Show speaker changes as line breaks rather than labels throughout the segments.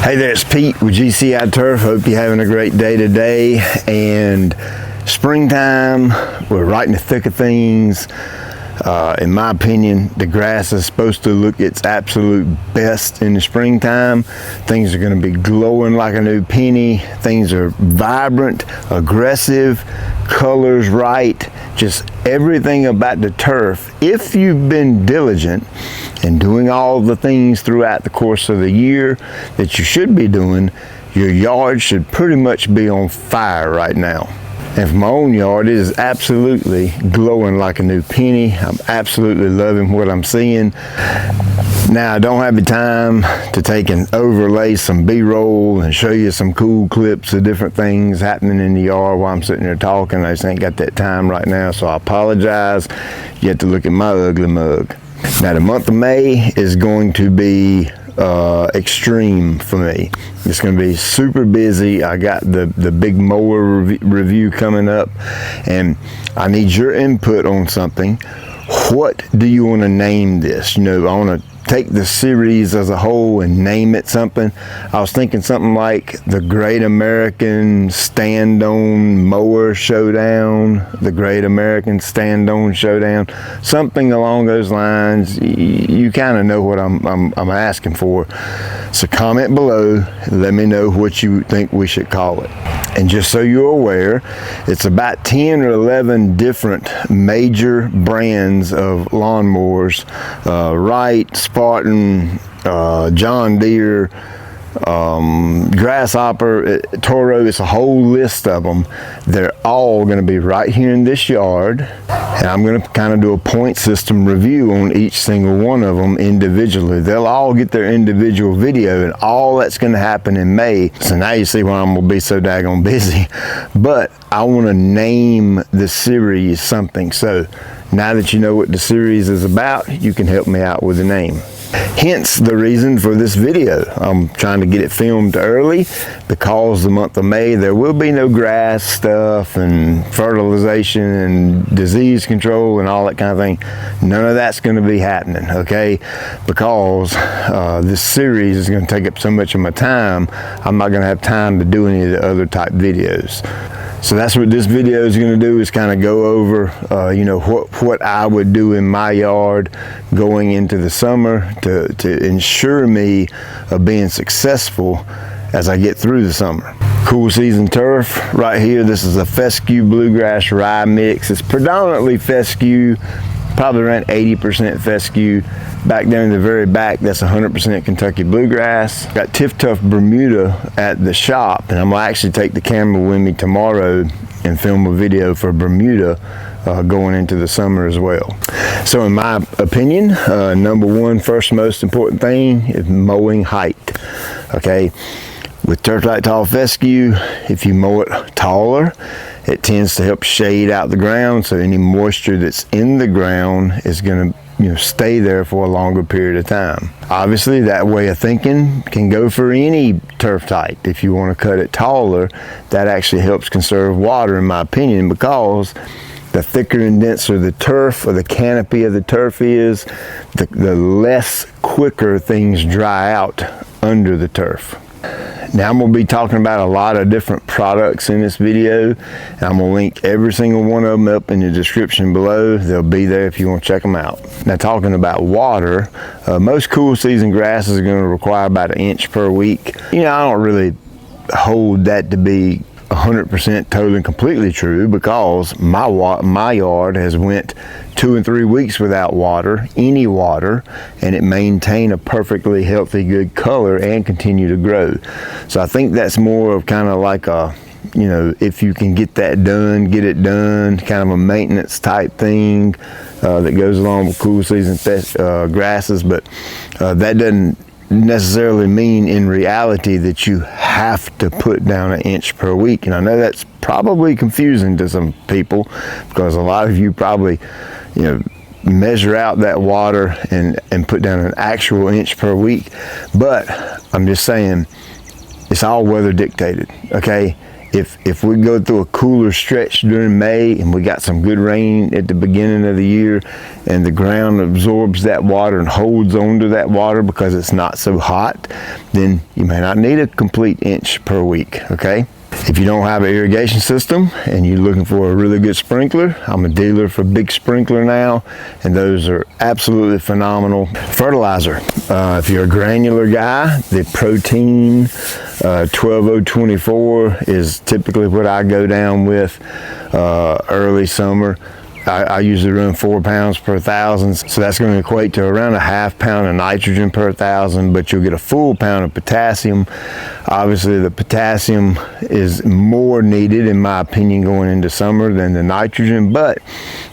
Hey there, it's Pete with GCI Turf. Hope you're having a great day today. And springtime, we're right in the thick of things. In my opinion, the grass is supposed to look its absolute best in the springtime. Things are going to be glowing like a new penny. Things are vibrant, aggressive, colors right, just everything about the turf. If you've been diligent and doing all the things throughout the course of the year that you should be doing, your yard should pretty much be on fire right now. And for my own yard, it is absolutely glowing like a new penny. I'm absolutely loving what I'm seeing. Now, I don't have the time to take and overlay some B-roll and show you some cool clips of different things happening in the yard while I'm sitting there talking. I just ain't got that time right now, so I apologize. You have to look at my ugly mug. Now, the month of May is going to be extreme for me. It's going to be super busy. I got the big Mower review coming up, and I need your input on something. What do you want to name this? You know, I want to take the series as a whole and name it something. I was thinking something like the Great American Stand-On Mower Showdown, the Great American Stand-On Showdown, something along those lines. You kind of know what I'm asking for. So comment below, let me know what you think we should call it. And just so you're aware, it's about 10 or 11 different major brands of lawnmowers, Wright, Spartan, John Deere, Grasshopper, Toro. It's a whole list of them. They're all going to be right here in this yard, and I'm going to kind of do a point system review on each single one of them individually. They'll all get their individual video, and all that's going to happen in May. So now you see why I'm going to be so daggone busy. But I want to name the series something. So now that you know what the series is about, you can help me out with the name. Hence the reason for this video. I'm trying to get it filmed early because the month of May there will be no grass stuff and fertilization and disease control and all that kind of thing. None of that's going to be happening, okay? Because this series is going to take up so much of my time, I'm not going to have time to do any of the other type videos. So that's what this video is going to do, is kind of go over, you know, what I would do in my yard going into the summer to ensure me of being successful as I get through the summer. Cool season turf right here. This is a fescue bluegrass rye mix. It's predominantly fescue, probably around 80% fescue. Back there in the very back, that's 100% Kentucky bluegrass. Got Tiff Tough Bermuda at the shop, and I'm gonna actually take the camera with me tomorrow and film a video for Bermuda going into the summer as well. So in my opinion, number one, first most important thing is mowing height, okay? With turf light tall fescue, if you mow it taller, it tends to help shade out the ground, so any moisture that's in the ground is going to stay there for a longer period of time. Obviously, that way of thinking can go for any turf type. If you want to cut it taller, that actually helps conserve water, in my opinion, because the thicker and denser the turf or the canopy of the turf is, the less quicker things dry out under the turf. Now I'm going to be talking about a lot of different products in this video, and I'm going to link every single one of them up in the description below. They'll be there if you want to check them out. Now, talking about water, most cool season grasses are going to require about 1 inch per week. You know, I don't really hold that to be 100% totally and completely true, because my yard has went 2 and 3 weeks without water, any water, and it maintained a perfectly healthy, good color and continue to grow. So I think that's more of kind of like a, you know, if you can get that done, get it done, kind of a maintenance type thing that goes along with cool season grasses. But that doesn't necessarily mean in reality that you have to put down 1 inch per week. And I know that's probably confusing to some people, because a lot of you probably, you know, measure out that water and put down an actual 1 inch per week. But I'm just saying, it's all weather dictated, okay? if we go through a cooler stretch during May and we got some good rain at the beginning of the year and the ground absorbs that water and holds on to that water because it's not so hot, then you may not need a complete inch per week, okay? If you don't have an irrigation system and you're looking for a really good sprinkler, I'm a dealer for Big Sprinkler now, and those are absolutely phenomenal. Fertilizer, if you're a granular guy, the Protein 12024 is typically what I go down with early summer. I usually run 4 pounds per 1,000, so that's going to equate to around a half pound of nitrogen per 1,000, but you'll get a full pound of potassium. Obviously, the potassium is more needed, in my opinion, going into summer than the nitrogen, but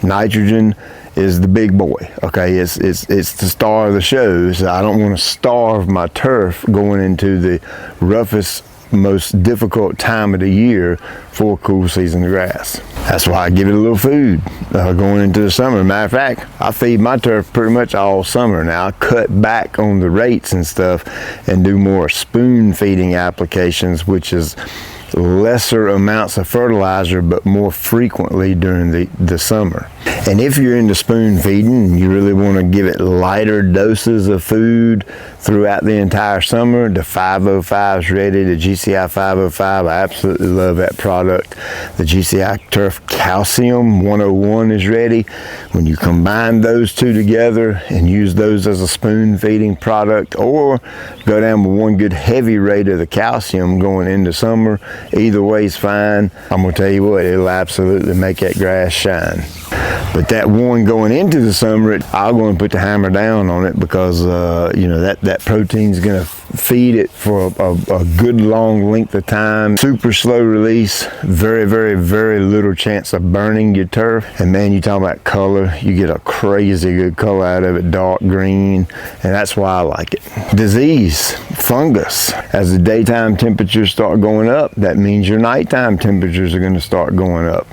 nitrogen is the big boy, okay? It's the star of the show, so I don't want to starve my turf going into the roughest, most difficult time of the year for cool season grass. That's why I give it a little food going into the summer. Matter of fact, I feed my turf pretty much all summer now. I cut back on the rates and stuff and do more spoon feeding applications, which is lesser amounts of fertilizer but more frequently during the summer. And if you're into spoon feeding and you really want to give it lighter doses of food throughout the entire summer, the 505 is ready, the GCI 505, I absolutely love that product. The GCI Turf Calcium 101 is ready. When you combine those two together and use those as a spoon feeding product, or go down with one good heavy rate of the calcium going into summer, either way is fine. I'm going to tell you what, it'll absolutely make that grass shine. But that one going into the summer, I'll go and put the hammer down on it because you know that protein's going to feed it for a good long length of time. Super slow release, very, very, very little chance of burning your turf. And man, you talk about color, you get a crazy good color out of it, dark green, and that's why I like it. Disease, fungus. As the daytime temperatures start going up, that means your nighttime temperatures are going to start going up.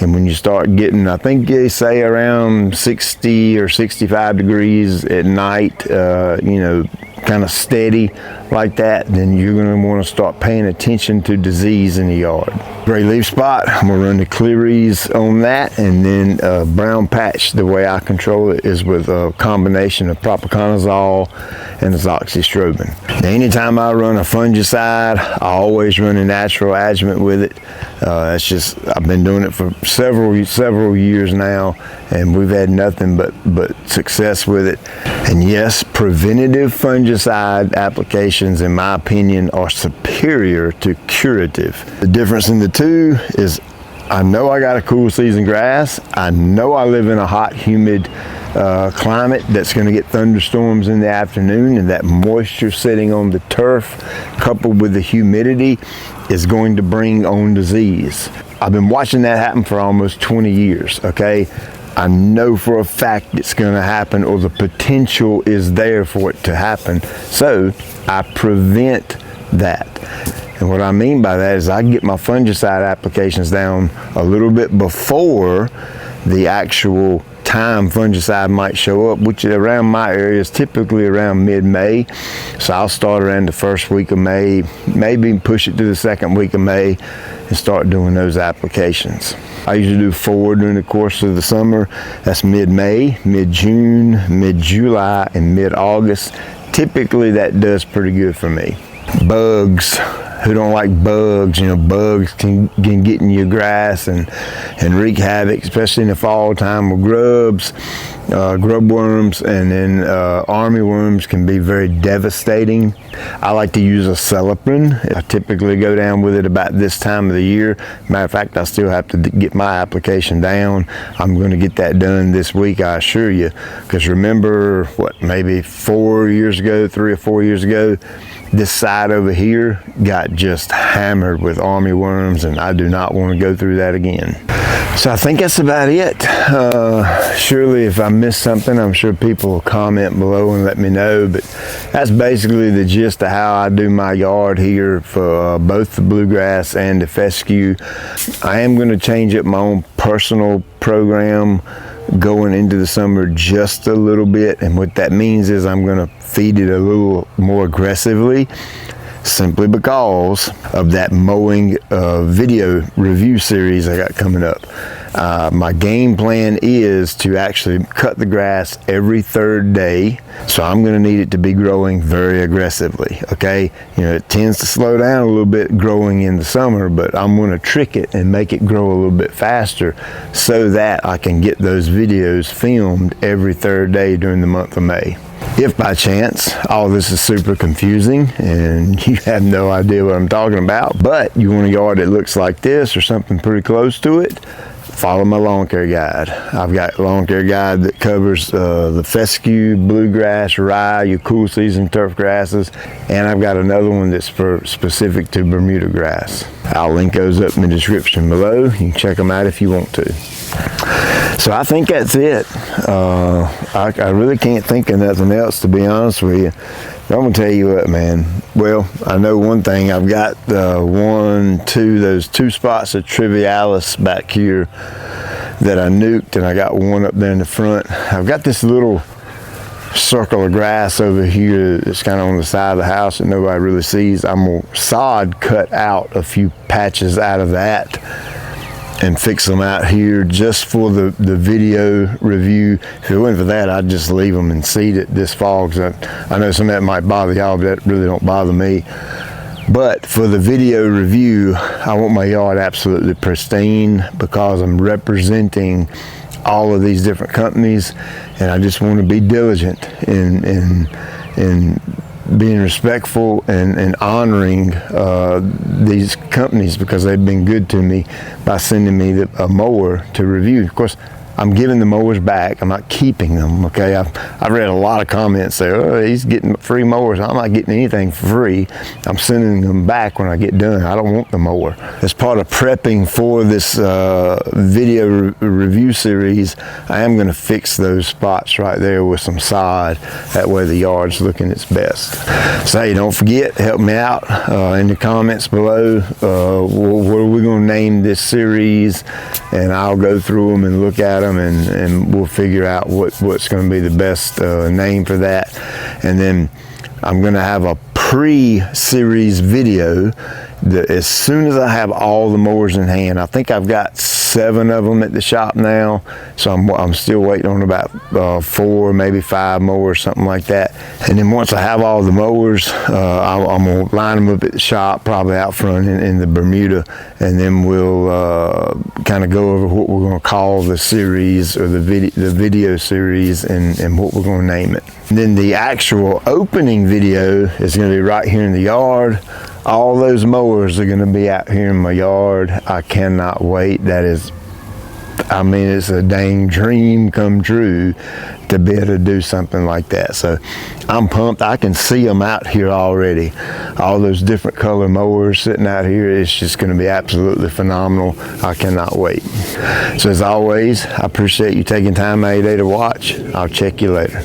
And when you start getting, I think they say around 60 or 65 degrees at night, you know, kind of steady like that, then you're going to want to start paying attention to disease in the yard. Gray leaf spot, I'm going to run the Clearies on that, and then brown patch, the way I control it is with a combination of propiconazole and azoxystrobin. Now, anytime I run a fungicide, I always run a natural adjuvant with it. It's just, I've been doing it for several years now, and we've had nothing but success with it. And yes, preventative fungicide applications, in my opinion, are superior to curative. The difference in the two is I know I got a cool season grass. I know I live in a hot, humid climate that's going to get thunderstorms in the afternoon, and that moisture sitting on the turf coupled with the humidity is going to bring on disease. I've been watching that happen for almost 20 years, okay? I know for a fact it's going to happen, or the potential is there for it to happen. So I prevent that. And what I mean by that is I get my fungicide applications down a little bit before the actual time fungicide might show up, which around my area is typically around mid-May. So I'll start around the first week of May, maybe push it to the second week of May and start doing those applications. I usually do 4 during the course of the summer. That's mid-May, mid-June, mid-July, and mid-August. Typically that does pretty good for me. Bugs. Who don't like bugs? You know, bugs can get in your grass and wreak havoc, especially in the fall time with grubs, grub worms, and then army worms can be very devastating. I like to use a celiprin. I typically go down with it about this time of the year. Matter of fact, I still have to get my application down. I'm going to get that done this week, I assure you, because remember, maybe 3 or 4 years ago, this side over here got just hammered with army worms, and I do not want to go through that again. So I think that's about it. Surely if I missed something, I'm sure people will comment below and let me know, but that's basically the gist of how I do my yard here for both the bluegrass and the fescue. I am going to change up my own personal program going into the summer just a little bit, and what that means is I'm going to feed it a little more aggressively. simply because of that mowing video review series I got coming up. My game plan is to actually cut the grass every third day, so I'm going to need it to be growing very aggressively. Okay, you know, it tends to slow down a little bit growing in the summer, but I'm going to trick it and make it grow a little bit faster so that I can get those videos filmed every third day during the month of May. If by chance all this is super confusing and you have no idea what I'm talking about, but you want a yard that looks like this or something pretty close to it, follow my lawn care guide. I've got a lawn care guide that covers the fescue, bluegrass, rye, your cool season turf grasses, and I've got another one that's specific to Bermuda grass. I'll link those up in the description below. You can check them out if you want to. So I think that's it. I really can't think of nothing else, to be honest with you. But I'm gonna tell you what, man. Well, I know one thing. I've got those two spots of Trivialis back here that I nuked, and I got one up there in the front. I've got this little circle of grass over here that's kind of on the side of the house that nobody really sees. I'm gonna sod cut out a few patches out of that and fix them out here just for the video review. If it wasn't for that, I'd just leave them and seed it this fall, because I know some of that might bother y'all, but that really don't bother me. But for the video review, I want my yard absolutely pristine because I'm representing all of these different companies, and I just want to be diligent in being respectful and honoring these companies, because they've been good to me by sending me a mower to review. Of course, I'm giving the mowers back. I'm not keeping them, okay? I've read a lot of comments there, oh, he's getting free mowers. I'm not getting anything for free. I'm sending them back when I get done. I don't want the mower. As part of prepping for this video review series, I am gonna fix those spots right there with some sod. That way the yard's looking its best. So hey, don't forget, help me out in the comments below. What are we gonna name this series? And I'll go through them and look at them, and we'll figure out what's going to be the best name for that. And then I'm going to have a pre-series video that as soon as I have all the mowers in hand. I think I've got 7 of them at the shop now, so I'm still waiting on about 4, maybe 5 mowers, something like that. And then once I have all the mowers, I'm gonna line them up at the shop, probably out front in the Bermuda, and then we'll kind of go over what we're gonna call the series, or the video series, and what we're gonna name it. And then the actual opening video is gonna be right here in the yard. All those mowers are going to be out here in my yard. I cannot wait. That is, I mean, it's a dang dream come true to be able to do something like that. So I'm pumped. I can see them out here already. All those different color mowers sitting out here. It's just going to be absolutely phenomenal. I cannot wait. So as always, I appreciate you taking time out of your day to watch. I'll check you later.